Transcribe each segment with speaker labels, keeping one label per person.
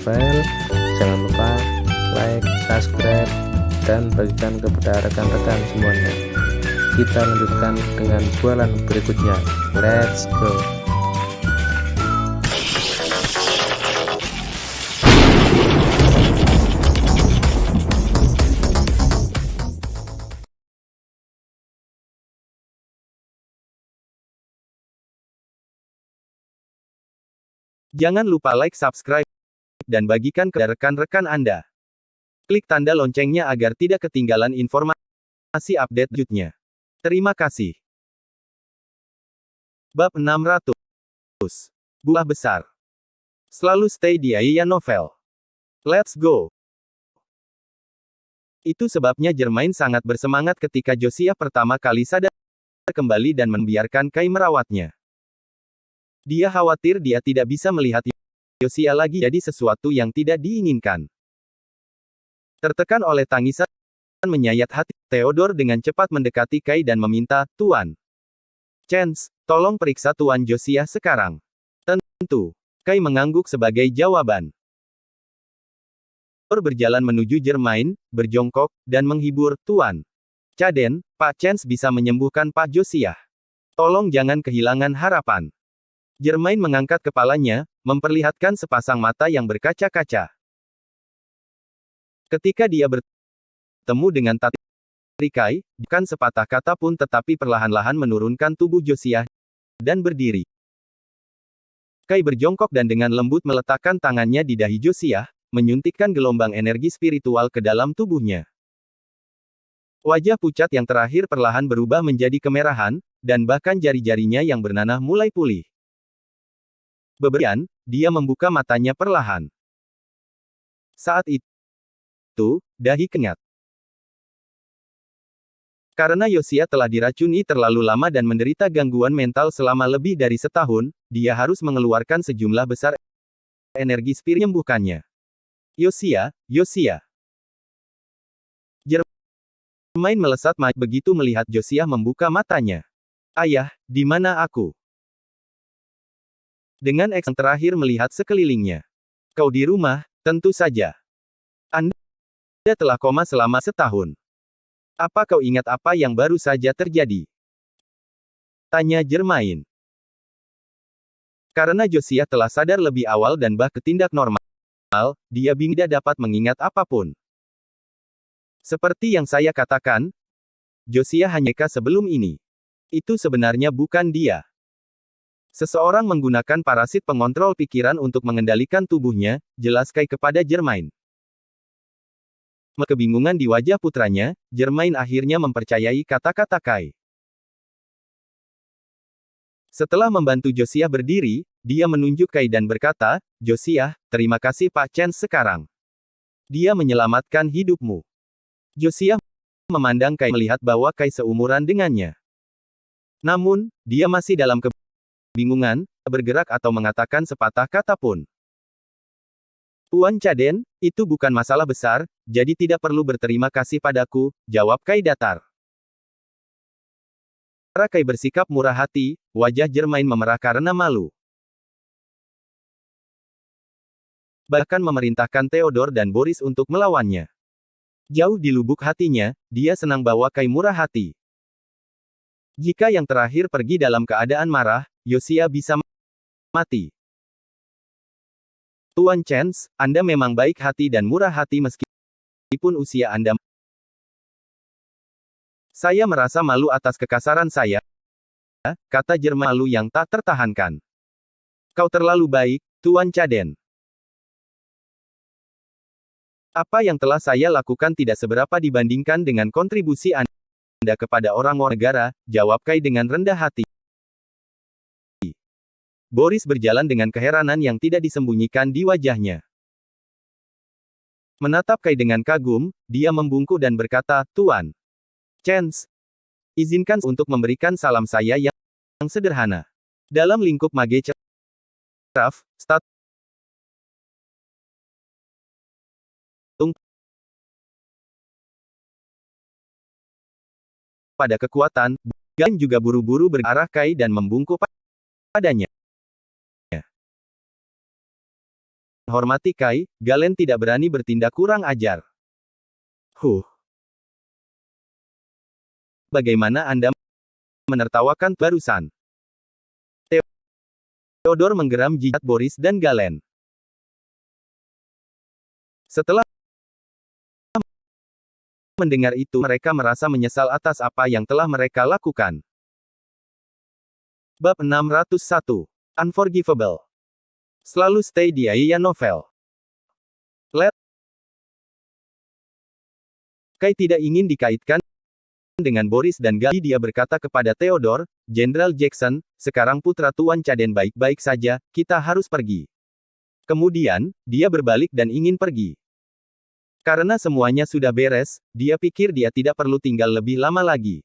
Speaker 1: novel. Jangan lupa like, subscribe, dan bagikan kepada rekan-rekan semuanya. Kita lanjutkan dengan bualan berikutnya. Let's go.
Speaker 2: Jangan lupa like, subscribe, dan bagikan ke rekan-rekan Anda. Klik tanda loncengnya agar tidak ketinggalan informasi update selanjutnya. Terima kasih. Bab 600. Buah besar. Selalu stay di Aya Novel. Let's go. Itu sebabnya Germain sangat bersemangat ketika Josiah pertama kali sadar kembali dan membiarkan Kai merawatnya. Dia khawatir dia tidak bisa melihat Josiah lagi jadi sesuatu yang tidak diinginkan. Tertekan oleh tangisan menyayat hati, Theodore dengan cepat mendekati Kai dan meminta, "Tuan Chance, tolong periksa Tuan Josiah sekarang." "Tentu." Kai mengangguk sebagai jawaban. Theodore berjalan menuju Germain, berjongkok, dan menghibur, "Tuan Caden, Pak Chance bisa menyembuhkan Pak Josiah. Tolong jangan kehilangan harapan." Germain mengangkat kepalanya, memperlihatkan sepasang mata yang berkaca-kaca. Ketika dia bertemu dengan Tatri Kai, bukan sepatah kata pun tetapi perlahan-lahan menurunkan tubuh Josiah dan berdiri. Kai berjongkok dan dengan lembut meletakkan tangannya di dahi Josiah, menyuntikkan gelombang energi spiritual ke dalam tubuhnya. Wajah pucat yang terakhir perlahan berubah menjadi kemerahan, dan bahkan jari-jarinya yang bernanah mulai pulih. Kemudian, dia membuka matanya perlahan. Saat itu, dahi kenyat. Karena Josiah telah diracuni terlalu lama dan menderita gangguan mental selama lebih dari setahun, dia harus mengeluarkan sejumlah besar energi spiritual menyembuhkannya. Josiah. Germain melesat maju begitu melihat Josiah membuka matanya. "Ayah, di mana aku?" Dengan yang terakhir melihat sekelilingnya. "Kau di rumah, tentu saja. Anda telah koma selama setahun. Apa kau ingat apa yang baru saja terjadi?" tanya Germain. Karena Josiah telah sadar lebih awal dan bahkan ketindak normal, dia bingung tidak dapat mengingat apapun. "Seperti yang saya katakan, Josiah hanya sebelum ini. Itu sebenarnya bukan dia. Seseorang menggunakan parasit pengontrol pikiran untuk mengendalikan tubuhnya," jelas Kai kepada Germain. Kebingungan di wajah putranya, Germain akhirnya mempercayai kata-kata Kai. Setelah membantu Josiah berdiri, dia menunjuk Kai dan berkata, "Josiah, terima kasih Pak Chance sekarang. Dia menyelamatkan hidupmu." Josiah memandang Kai melihat bahwa Kai seumuran dengannya. Namun, dia masih dalam kebingungan, bergerak atau mengatakan sepatah kata pun. "Tuan Caden, itu bukan masalah besar, jadi tidak perlu berterima kasih padaku," jawab Kai datar. Cara Kai bersikap murah hati, wajah Germain memerah karena malu. Bahkan memerintahkan Theodore dan Boris untuk melawannya. Jauh di lubuk hatinya, dia senang bahwa Kai murah hati. Jika yang terakhir pergi dalam keadaan marah, Josiah bisa mati. "Tuan Chance, Anda memang baik hati dan murah hati meskipun usia Anda. Saya merasa malu atas kekasaran saya," kata Germain malu yang tak tertahankan. "Kau terlalu baik, Tuan Caden. Apa yang telah saya lakukan tidak seberapa dibandingkan dengan kontribusi Anda kepada orang-orang negara," jawab Kai dengan rendah hati. Boris berjalan dengan keheranan yang tidak disembunyikan di wajahnya. Menatap Kai dengan kagum, dia membungkuk dan berkata, "Tuan Chance, izinkan untuk memberikan salam saya yang sederhana. Dalam lingkup mage ceraf, status pada kekuatan, Gan juga buru-buru berarah Kai dan membungkuk padanya. menghormati Kai, Galen tidak berani bertindak kurang ajar. Bagaimana Anda menertawakan barusan? Theodore menggeram jidat Boris dan Galen. Setelah mendengar itu, mereka merasa menyesal atas apa yang telah mereka lakukan. Bab 601. Unforgivable. Selalu stay di Aya Novel. Kai tidak ingin dikaitkan dengan Boris dan Gali. Dia berkata kepada Theodore, Jenderal Jackson, sekarang putra Tuan Caden baik-baik saja, kita harus pergi. Kemudian, dia berbalik dan ingin pergi. Karena semuanya sudah beres, dia pikir dia tidak perlu tinggal lebih lama lagi.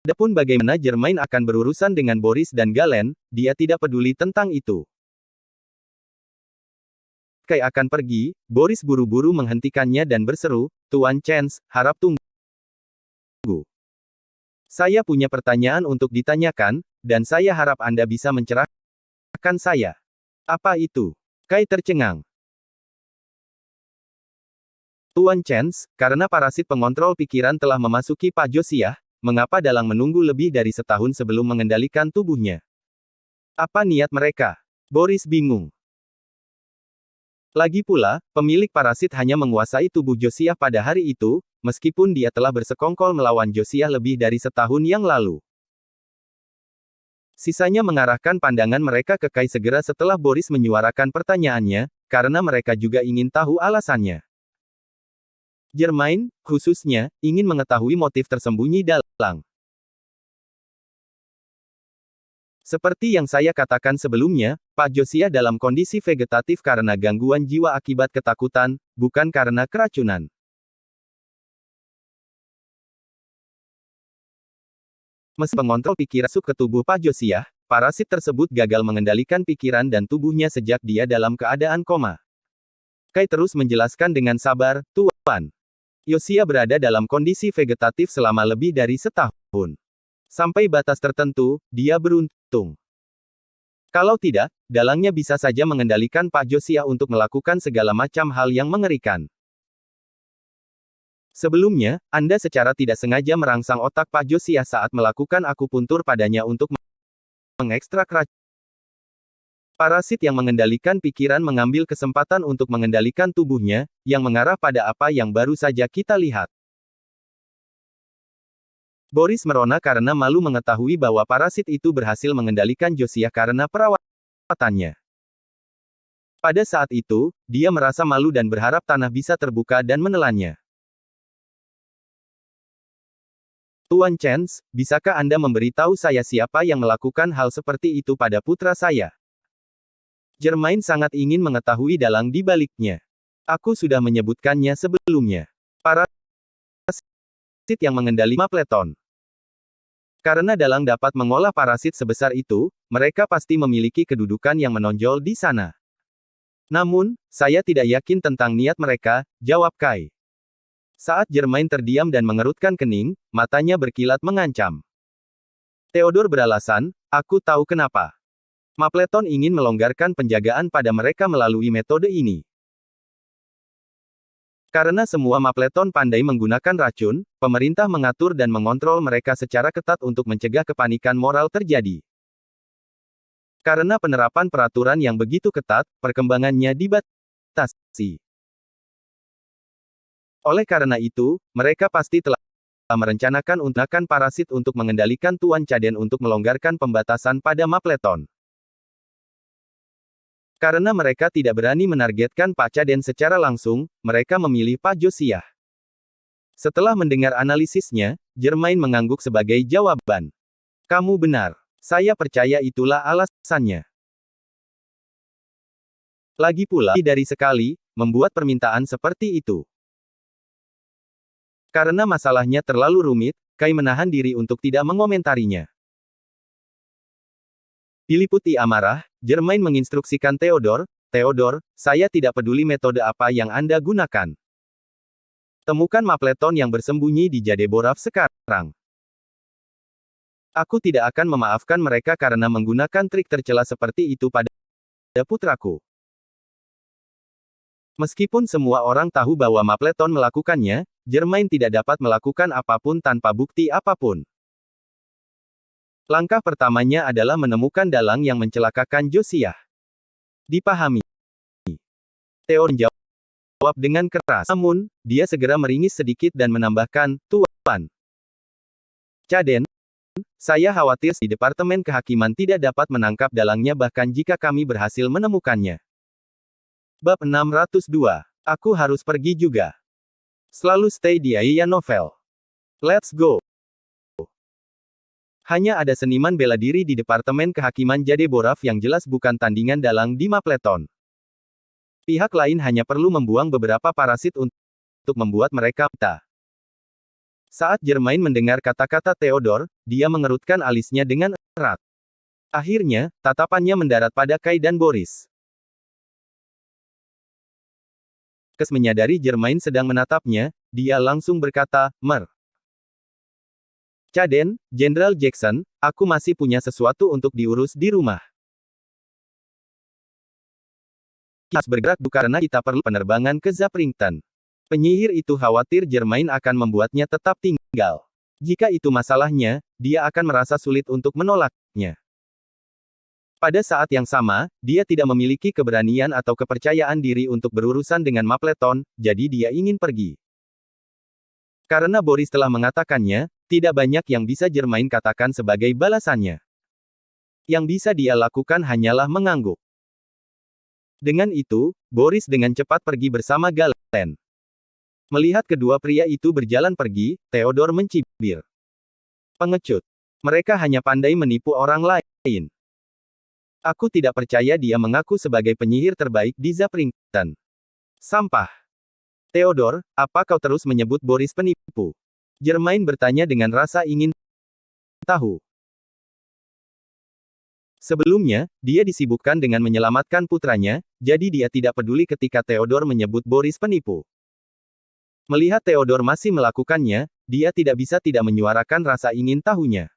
Speaker 2: Adapun bagaimana Germain akan berurusan dengan Boris dan Galen, dia tidak peduli tentang itu. Kai akan pergi, Boris buru-buru menghentikannya dan berseru, Tuan Chance, harap tunggu. Saya punya pertanyaan untuk ditanyakan, dan saya harap Anda bisa mencerahkan saya. Apa itu? Kai tercengang. Tuan Chance, karena parasit pengontrol pikiran telah memasuki Pak Josiah, mengapa Dalang menunggu lebih dari setahun sebelum mengendalikan tubuhnya? Apa niat mereka? Boris bingung. Lagi pula, pemilik parasit hanya menguasai tubuh Josiah pada hari itu, meskipun dia telah bersekongkol melawan Josiah lebih dari setahun yang lalu. Sisanya mengarahkan pandangan mereka ke Kai segera setelah Boris menyuarakan pertanyaannya, karena mereka juga ingin tahu alasannya. Germain, khususnya, ingin mengetahui motif tersembunyi Dalang. Seperti yang saya katakan sebelumnya, Pak Josiah dalam kondisi vegetatif karena gangguan jiwa akibat ketakutan, bukan karena keracunan. Meski pengontrol pikiran masuk ke tubuh Pak Josiah, parasit tersebut gagal mengendalikan pikiran dan tubuhnya sejak dia dalam keadaan koma. Kai terus menjelaskan dengan sabar, Tuan. Josiah berada dalam kondisi vegetatif selama lebih dari setahun. Sampai batas tertentu, dia beruntung. Kalau tidak, dalangnya bisa saja mengendalikan Pak Josiah untuk melakukan segala macam hal yang mengerikan. Sebelumnya, Anda secara tidak sengaja merangsang otak Pak Josiah saat melakukan akupuntur padanya untuk mengekstrak racun. Parasit yang mengendalikan pikiran mengambil kesempatan untuk mengendalikan tubuhnya, yang mengarah pada apa yang baru saja kita lihat. Boris merona karena malu mengetahui bahwa parasit itu berhasil mengendalikan Josiah karena perawatannya. Pada saat itu, dia merasa malu dan berharap tanah bisa terbuka dan menelannya. Tuan Chance, bisakah Anda memberitahu saya siapa yang melakukan hal seperti itu pada putra saya? Germain sangat ingin mengetahui dalang di baliknya. Aku sudah menyebutkannya sebelumnya. Parasit yang mengendalikan Mapleton. Karena dalang dapat mengolah parasit sebesar itu, mereka pasti memiliki kedudukan yang menonjol di sana. Namun, saya tidak yakin tentang niat mereka, jawab Kai. Saat Germain terdiam dan mengerutkan kening, matanya berkilat mengancam. Theodore beralasan, aku tahu kenapa. Mapleton ingin melonggarkan penjagaan pada mereka melalui metode ini. Karena semua Mapleton pandai menggunakan racun, pemerintah mengatur dan mengontrol mereka secara ketat untuk mencegah kepanikan moral terjadi. Karena penerapan peraturan yang begitu ketat, perkembangannya dibatasi. Oleh karena itu, mereka pasti telah merencanakan untakan parasit untuk mengendalikan Tuan Caden untuk melonggarkan pembatasan pada Mapleton. Karena mereka tidak berani menargetkan Pak Caden secara langsung, mereka memilih Pak Josiah. Setelah mendengar analisisnya, Germain mengangguk sebagai jawaban. Kamu benar. Saya percaya itulah alasannya. Lagi pula, dari sekali, membuat permintaan seperti itu. Karena masalahnya terlalu rumit, Kai menahan diri untuk tidak mengomentarinya. Diliputi amarah, Germain menginstruksikan Theodore, Theodore, saya tidak peduli metode apa yang Anda gunakan. Temukan Mapleton yang bersembunyi di Jadeboraf sekarang. Aku tidak akan memaafkan mereka karena menggunakan trik tercela seperti itu pada putraku. Meskipun semua orang tahu bahwa Mapleton melakukannya, Germain tidak dapat melakukan apapun tanpa bukti apapun. Langkah pertamanya adalah menemukan dalang yang mencelakakan Josiah. Dipahami. Theo menjawab dengan keras. Namun, dia segera meringis sedikit dan menambahkan, Tuan Caden, saya khawatir di Departemen Kehakiman tidak dapat menangkap dalangnya bahkan jika kami berhasil menemukannya. Bab 602. Aku harus pergi juga. Selalu stay di Aya Novel. Let's go. Hanya ada seniman bela diri di Departemen Kehakiman Jadeboraf yang jelas bukan tandingan dalang di Mapleton. Pihak lain hanya perlu membuang beberapa parasit untuk membuat mereka mata. Saat Germain mendengar kata-kata Theodore, dia mengerutkan alisnya dengan erat. Akhirnya, tatapannya mendarat pada Kai dan Boris. Kes menyadari Germain sedang menatapnya, dia langsung berkata, Mer. Caden, Jenderal Jackson, aku masih punya sesuatu untuk diurus di rumah. Kita harus bergerak karena kita perlu penerbangan ke Zaprington. Penyihir itu khawatir Germain akan membuatnya tetap tinggal. Jika itu masalahnya, dia akan merasa sulit untuk menolaknya. Pada saat yang sama, dia tidak memiliki keberanian atau kepercayaan diri untuk berurusan dengan Mapleton, jadi dia ingin pergi. Karena Boris telah mengatakannya, tidak banyak yang bisa Germain katakan sebagai balasannya. Yang bisa dia lakukan hanyalah mengangguk. Dengan itu, Boris dengan cepat pergi bersama Galen. Melihat kedua pria itu berjalan pergi, Theodore mencibir. Pengecut. Mereka hanya pandai menipu orang lain. Aku tidak percaya dia mengaku sebagai penyihir terbaik di Zaprington. Sampah. Theodore, apa kau terus menyebut Boris penipu? Germain bertanya dengan rasa ingin tahu. Sebelumnya, dia disibukkan dengan menyelamatkan putranya, jadi dia tidak peduli ketika Theodore menyebut Boris penipu. Melihat Theodore masih melakukannya, dia tidak bisa tidak menyuarakan rasa ingin tahunya.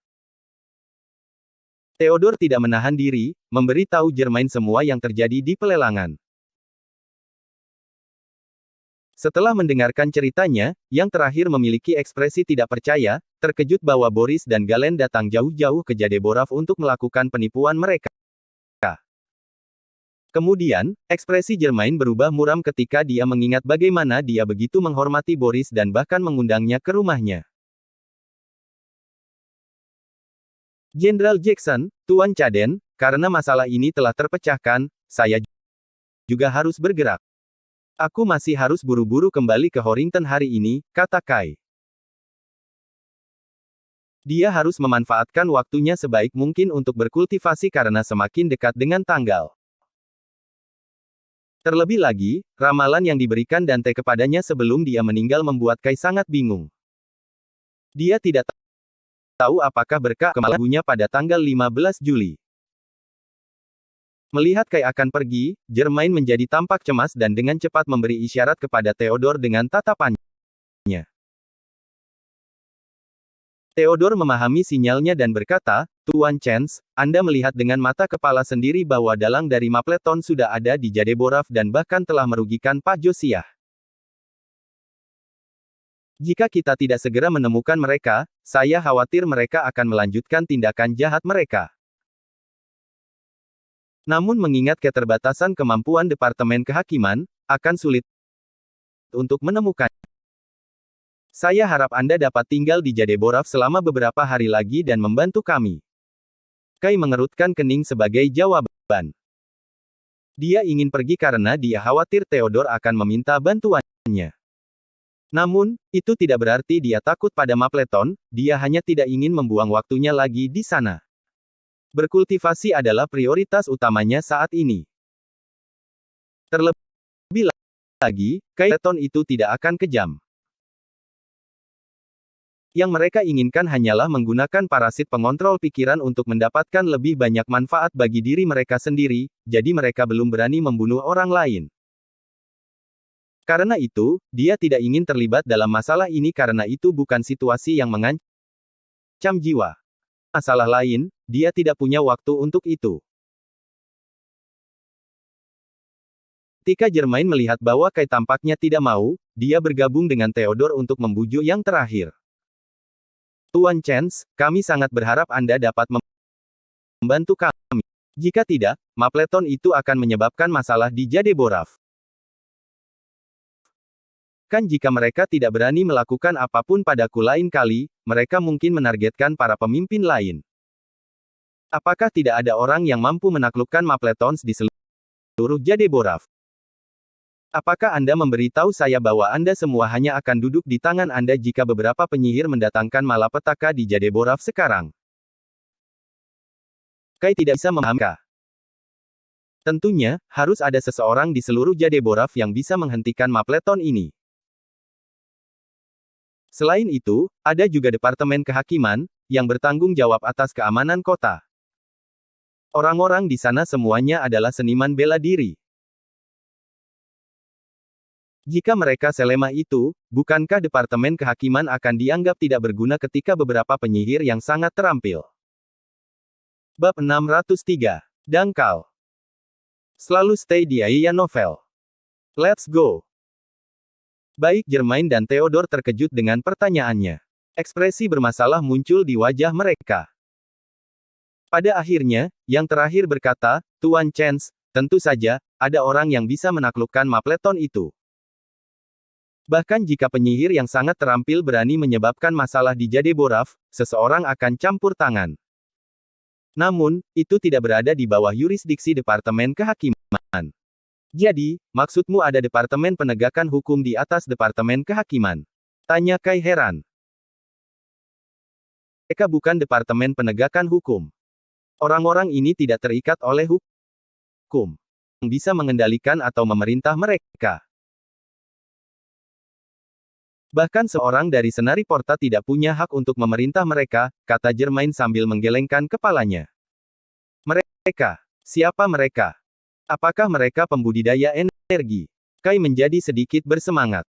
Speaker 2: Theodore tidak menahan diri, memberi tahu Germain semua yang terjadi di pelelangan. Setelah mendengarkan ceritanya, yang terakhir memiliki ekspresi tidak percaya, terkejut bahwa Boris dan Galen datang jauh-jauh ke Jadeboraf untuk melakukan penipuan mereka. Kemudian, ekspresi Germain berubah muram ketika dia mengingat bagaimana dia begitu menghormati Boris dan bahkan mengundangnya ke rumahnya. Jenderal Jackson, Tuan Caden, karena masalah ini telah terpecahkan, saya juga harus bergerak. Aku masih harus buru-buru kembali ke Horrington hari ini, kata Kai. Dia harus memanfaatkan waktunya sebaik mungkin untuk berkultivasi karena semakin dekat dengan tanggal. Terlebih lagi, ramalan yang diberikan Dante kepadanya sebelum dia meninggal membuat Kai sangat bingung. Dia tidak tahu apakah berkah kemalagunya pada tanggal 15 Juli. Melihat Kai akan pergi, Germain menjadi tampak cemas dan dengan cepat memberi isyarat kepada Theodore dengan tatapannya. Theodore memahami sinyalnya dan berkata, Tuan Chance, Anda melihat dengan mata kepala sendiri bahwa dalang dari Mapleton sudah ada di Jadeboraf dan bahkan telah merugikan Pak Josiah. Jika kita tidak segera menemukan mereka, saya khawatir mereka akan melanjutkan tindakan jahat mereka. Namun mengingat keterbatasan kemampuan Departemen Kehakiman, akan sulit untuk menemukan. Saya harap Anda dapat tinggal di Jadeboraf selama beberapa hari lagi dan membantu kami. Kai mengerutkan kening sebagai jawaban. Dia ingin pergi karena dia khawatir Theodore akan meminta bantuannya. Namun, itu tidak berarti dia takut pada Mapleton, dia hanya tidak ingin membuang waktunya lagi di sana. Berkultivasi adalah prioritas utamanya saat ini. Terlebih lagi, Mapleton itu tidak akan kejam. Yang mereka inginkan hanyalah menggunakan parasit pengontrol pikiran untuk mendapatkan lebih banyak manfaat bagi diri mereka sendiri, jadi mereka belum berani membunuh orang lain. Karena itu, dia tidak ingin terlibat dalam masalah ini karena itu bukan situasi yang mengancam jiwa. masalah lain, dia tidak punya waktu untuk itu. Ketika Germain melihat bahwa Kai tampaknya tidak mau, dia bergabung dengan Theodore untuk membujuk yang terakhir. Tuan Chance, kami sangat berharap Anda dapat membantu kami. Jika tidak, Mapleton itu akan menyebabkan masalah di Jadeboraf. Kan jika mereka tidak berani melakukan apapun padaku lain kali, mereka mungkin menargetkan para pemimpin lain. Apakah tidak ada orang yang mampu menaklukkan Mapletons di seluruh Jadeboraf? Apakah Anda memberitahu saya bahwa Anda semua hanya akan duduk di tangan Anda jika beberapa penyihir mendatangkan malapetaka di Jadeboraf sekarang? Kai tidak bisa memahami. Tentunya, harus ada seseorang di seluruh Jadeboraf yang bisa menghentikan Mapleton ini. Selain itu, ada juga Departemen Kehakiman, yang bertanggung jawab atas keamanan kota. Orang-orang di sana semuanya adalah seniman bela diri. Jika mereka selemah itu, bukankah Departemen Kehakiman akan dianggap tidak berguna ketika beberapa penyihir yang sangat terampil? Bab 603. Dangkal. Selalu stay di Aiya Novel. Let's go. Baik Germain dan Theodore terkejut dengan pertanyaannya. Ekspresi bermasalah muncul di wajah mereka. Pada akhirnya, yang terakhir berkata, Tuan Chance, tentu saja, ada orang yang bisa menaklukkan Mapleton itu. Bahkan jika penyihir yang sangat terampil berani menyebabkan masalah di Jadeboraf, seseorang akan campur tangan. Namun, itu tidak berada di bawah yurisdiksi Departemen Kehakiman. Jadi, maksudmu ada Departemen Penegakan Hukum di atas Departemen Kehakiman? Tanya Kai heran. Mereka bukan Departemen Penegakan Hukum. Orang-orang ini tidak terikat oleh hukum. Yang bisa mengendalikan atau memerintah mereka. Bahkan seorang dari Senari Porta tidak punya hak untuk memerintah mereka, kata Germain sambil menggelengkan kepalanya. Mereka? Siapa mereka? Apakah mereka pembudidaya energi? Kai menjadi sedikit bersemangat.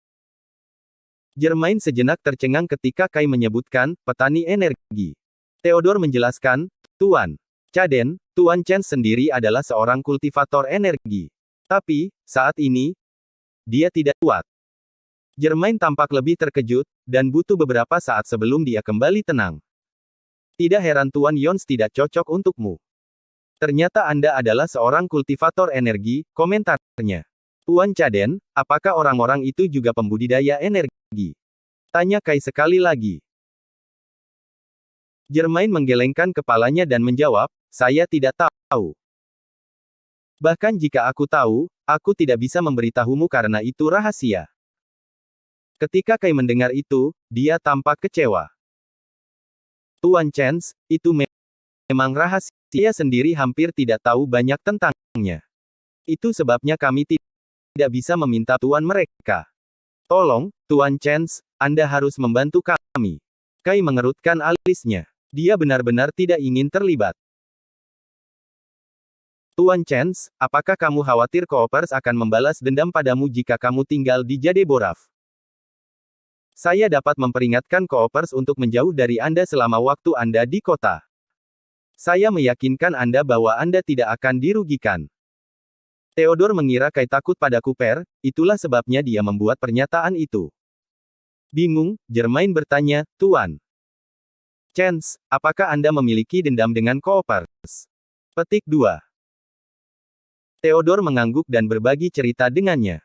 Speaker 2: Germain sejenak tercengang ketika Kai menyebutkan, petani energi. Theodore menjelaskan, Tuan Caden, Tuan Chen sendiri adalah seorang kultivator energi. Tapi, saat ini, dia tidak kuat. Germain tampak lebih terkejut, dan butuh beberapa saat sebelum dia kembali tenang. Tidak heran Tuan Yons tidak cocok untukmu. Ternyata Anda adalah seorang kultivator energi, komentarnya. Tuan Caden, apakah orang-orang itu juga pembudidaya energi? Tanya Kai sekali lagi. Germain menggelengkan kepalanya dan menjawab, saya tidak tahu. Bahkan jika aku tahu, aku tidak bisa memberitahumu karena itu rahasia. Ketika Kai mendengar itu, dia tampak kecewa. Tuan Chance, itu memang rahasia. Dia sendiri hampir tidak tahu banyak tentangnya. Itu sebabnya kami tidak bisa meminta Tuan mereka. Tolong, Tuan Chance, Anda harus membantu kami. Kai mengerutkan alisnya. Dia benar-benar tidak ingin terlibat. Tuan Chance, apakah kamu khawatir Coopers akan membalas dendam padamu jika kamu tinggal di Jadeboraf? Saya dapat memperingatkan Coopers untuk menjauh dari Anda selama waktu Anda di kota. Saya meyakinkan Anda bahwa Anda tidak akan dirugikan. Theodore mengira Kai takut pada Cooper, itulah sebabnya dia membuat pernyataan itu. Bingung, Germain bertanya, Tuan Chance, apakah Anda memiliki dendam dengan Coopers? Petik 2. Theodore mengangguk dan berbagi cerita dengannya.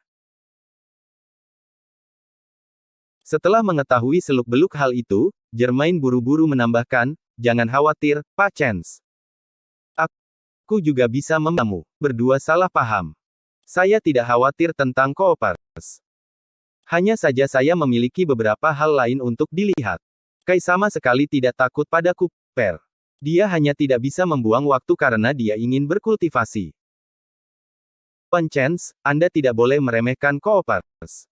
Speaker 2: Setelah mengetahui seluk-beluk hal itu, Germain buru-buru menambahkan, jangan khawatir, Pak Chance. Aku juga bisa membantu. Berdua salah paham. Saya tidak khawatir tentang Coopers. Hanya saja saya memiliki beberapa hal lain untuk dilihat. Kai sama sekali tidak takut pada Cooper. Dia hanya tidak bisa membuang waktu karena dia ingin berkultivasi. Tuan Chance, Anda tidak boleh meremehkan Coopers.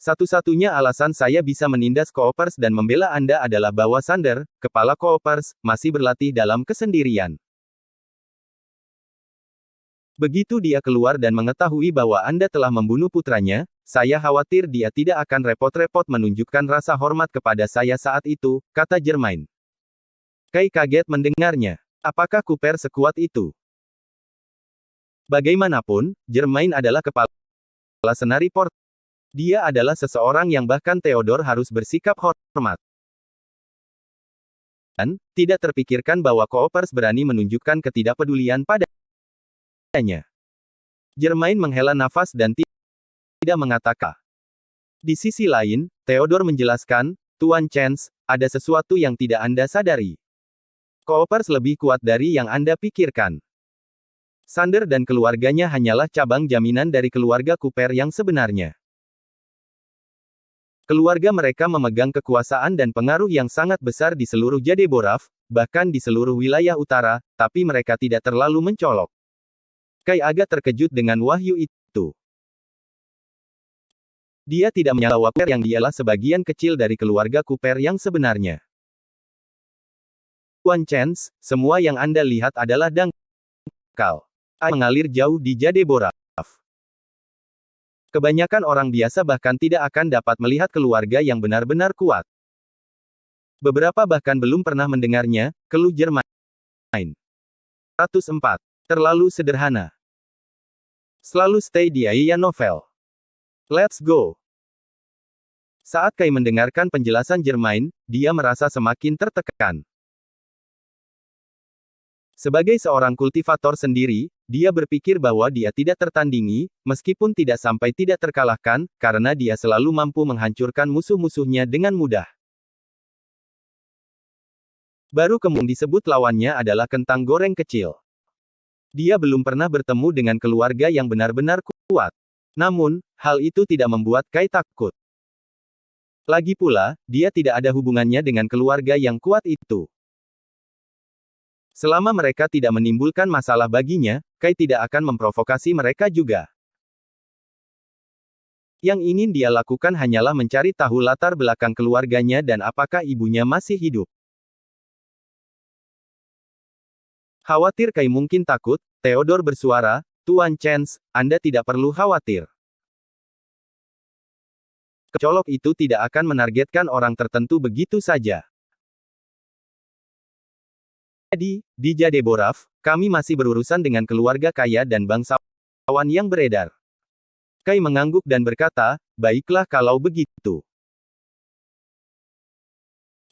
Speaker 2: Satu-satunya alasan saya bisa menindas Coopers dan membela Anda adalah bahwa Sander, kepala Coopers, masih berlatih dalam kesendirian. Begitu dia keluar dan mengetahui bahwa Anda telah membunuh putranya, saya khawatir dia tidak akan repot-repot menunjukkan rasa hormat kepada saya saat itu, kata Germain. Kai kaget mendengarnya. Apakah Cooper sekuat itu? Bagaimanapun, Germain adalah kepala senari Porta. Dia adalah seseorang yang bahkan Theodore harus bersikap hormat. Dan, tidak terpikirkan bahwa Coopers berani menunjukkan ketidakpedulian padanya. Germain menghela nafas dan tidak mengatakan. Di sisi lain, Theodore menjelaskan, Tuan Chance, ada sesuatu yang tidak Anda sadari. Coopers lebih kuat dari yang Anda pikirkan. Sander dan keluarganya hanyalah cabang jaminan dari keluarga Cooper yang sebenarnya. Keluarga mereka memegang kekuasaan dan pengaruh yang sangat besar di seluruh Jadeboraf, bahkan di seluruh wilayah utara, tapi mereka tidak terlalu mencolok. Kai agak terkejut dengan wahyu itu. Dia tidak menyangka Cooper yang dialah sebagian kecil dari keluarga Cooper yang sebenarnya. Tuan Chance, semua yang Anda lihat adalah dangkal. Air mengalir jauh di Jadeboraf. Kebanyakan orang biasa bahkan tidak akan dapat melihat keluarga yang benar-benar kuat. Beberapa bahkan belum pernah mendengarnya, keluh Germain. 104. Terlalu sederhana. Selalu stay di Aya Novel. Let's go. Saat Kai mendengarkan penjelasan Germain, dia merasa semakin tertekan. Sebagai seorang kultivator sendiri, dia berpikir bahwa dia tidak tertandingi, meskipun tidak sampai tidak terkalahkan, karena dia selalu mampu menghancurkan musuh-musuhnya dengan mudah. Baru kemudian disebut lawannya adalah kentang goreng kecil. Dia belum pernah bertemu dengan keluarga yang benar-benar kuat. Namun, hal itu tidak membuat Kai takut. Lagi pula, dia tidak ada hubungannya dengan keluarga yang kuat itu. Selama mereka tidak menimbulkan masalah baginya, Kai tidak akan memprovokasi mereka juga. Yang ingin dia lakukan hanyalah mencari tahu latar belakang keluarganya dan apakah ibunya masih hidup. Khawatir Kai mungkin takut, Theodore bersuara, Tuan Chance, Anda tidak perlu khawatir. Kecolok itu tidak akan menargetkan orang tertentu begitu saja. Jadi, di Jadeboraf, kami masih berurusan dengan keluarga kaya dan bangsawan yang beredar. Kai mengangguk dan berkata, baiklah kalau begitu.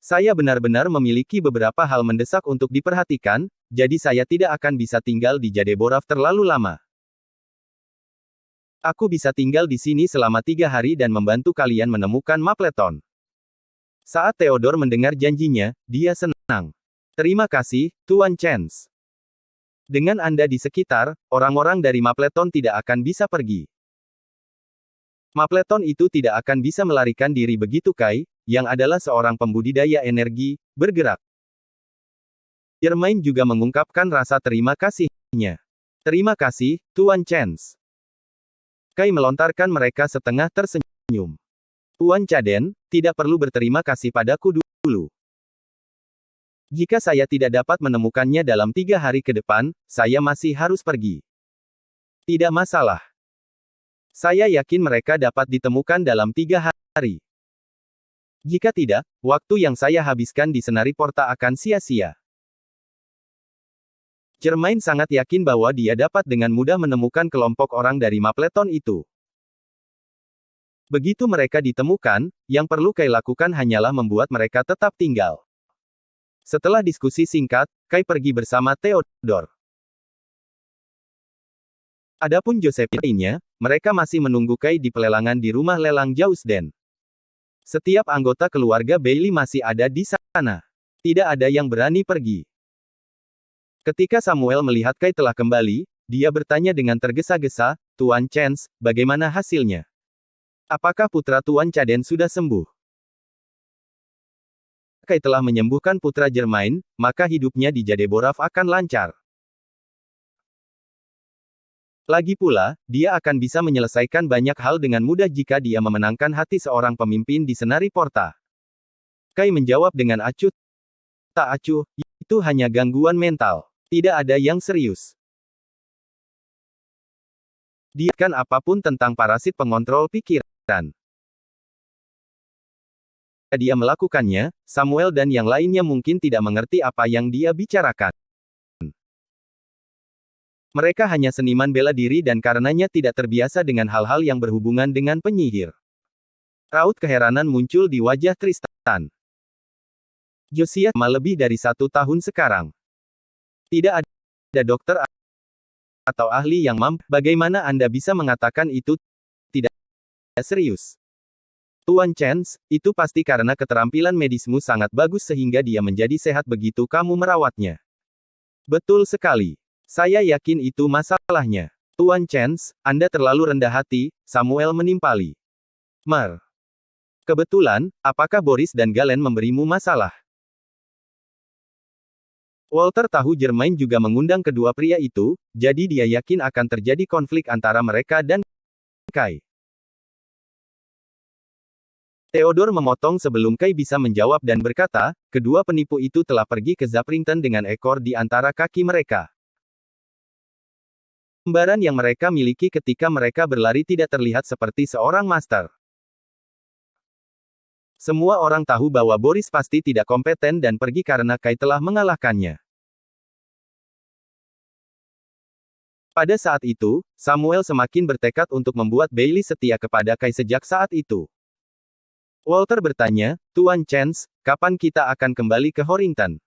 Speaker 2: Saya benar-benar memiliki beberapa hal mendesak untuk diperhatikan, jadi saya tidak akan bisa tinggal di Jadeboraf terlalu lama. Aku bisa tinggal di sini selama 3 hari dan membantu kalian menemukan Mapleton. Saat Theodore mendengar janjinya, dia senang. Terima kasih, Tuan Chance. Dengan Anda di sekitar, orang-orang dari Mapleton tidak akan bisa pergi. Mapleton itu tidak akan bisa melarikan diri begitu Kai, yang adalah seorang pembudidaya energi, bergerak. Germain juga mengungkapkan rasa terima kasihnya. Terima kasih, Tuan Chance. Kai melontarkan mereka setengah tersenyum. Tuan Caden, tidak perlu berterima kasih padaku dulu. Jika saya tidak dapat menemukannya dalam 3 hari ke depan, saya masih harus pergi. Tidak masalah. Saya yakin mereka dapat ditemukan dalam 3 hari. Jika tidak, waktu yang saya habiskan di Senari Porta akan sia-sia. Germain sangat yakin bahwa dia dapat dengan mudah menemukan kelompok orang dari Mapleton itu. Begitu mereka ditemukan, yang perlu Kai lakukan hanyalah membuat mereka tetap tinggal. Setelah diskusi singkat, Kai pergi bersama Theodore. Adapun Josephine lainnya, mereka masih menunggu Kai di pelelangan di rumah lelang Jausden. Setiap anggota keluarga Bailey masih ada di sana. Tidak ada yang berani pergi. Ketika Samuel melihat Kai telah kembali, dia bertanya dengan tergesa-gesa, Tuan Chance, bagaimana hasilnya? Apakah putra Tuan Caden sudah sembuh? Kai telah menyembuhkan putra Germain, maka hidupnya di Jadeboraf akan lancar. Lagi pula, dia akan bisa menyelesaikan banyak hal dengan mudah jika dia memenangkan hati seorang pemimpin di Senari Porta. Kai menjawab dengan acuh. Tak acuh, itu hanya gangguan mental. Tidak ada yang serius. Dia kan apapun tentang parasit pengontrol pikiran. dia melakukannya, Samuel dan yang lainnya mungkin tidak mengerti apa yang dia bicarakan. Mereka hanya seniman bela diri dan karenanya tidak terbiasa dengan hal-hal yang berhubungan dengan penyihir. Raut keheranan muncul di wajah Tristan. Josiah lebih dari 1 tahun sekarang. Tidak ada dokter atau ahli yang mampu. Bagaimana Anda bisa mengatakan itu tidak serius? Tuan Chance, itu pasti karena keterampilan medismu sangat bagus sehingga dia menjadi sehat begitu kamu merawatnya. Betul sekali. Saya yakin itu masalahnya. Tuan Chance, Anda terlalu rendah hati, Samuel menimpali. Kebetulan, apakah Boris dan Galen memberimu masalah? Walter tahu Germain juga mengundang kedua pria itu, jadi dia yakin akan terjadi konflik antara mereka dan Kai. Theodore memotong sebelum Kai bisa menjawab dan berkata, kedua penipu itu telah pergi ke Zaprington dengan ekor di antara kaki mereka. Gambaran yang mereka miliki ketika mereka berlari tidak terlihat seperti seorang master. Semua orang tahu bahwa Boris pasti tidak kompeten dan pergi karena Kai telah mengalahkannya. Pada saat itu, Samuel semakin bertekad untuk membuat Bailey setia kepada Kai sejak saat itu. Walter bertanya, Tuan Chance, kapan kita akan kembali ke Horrington?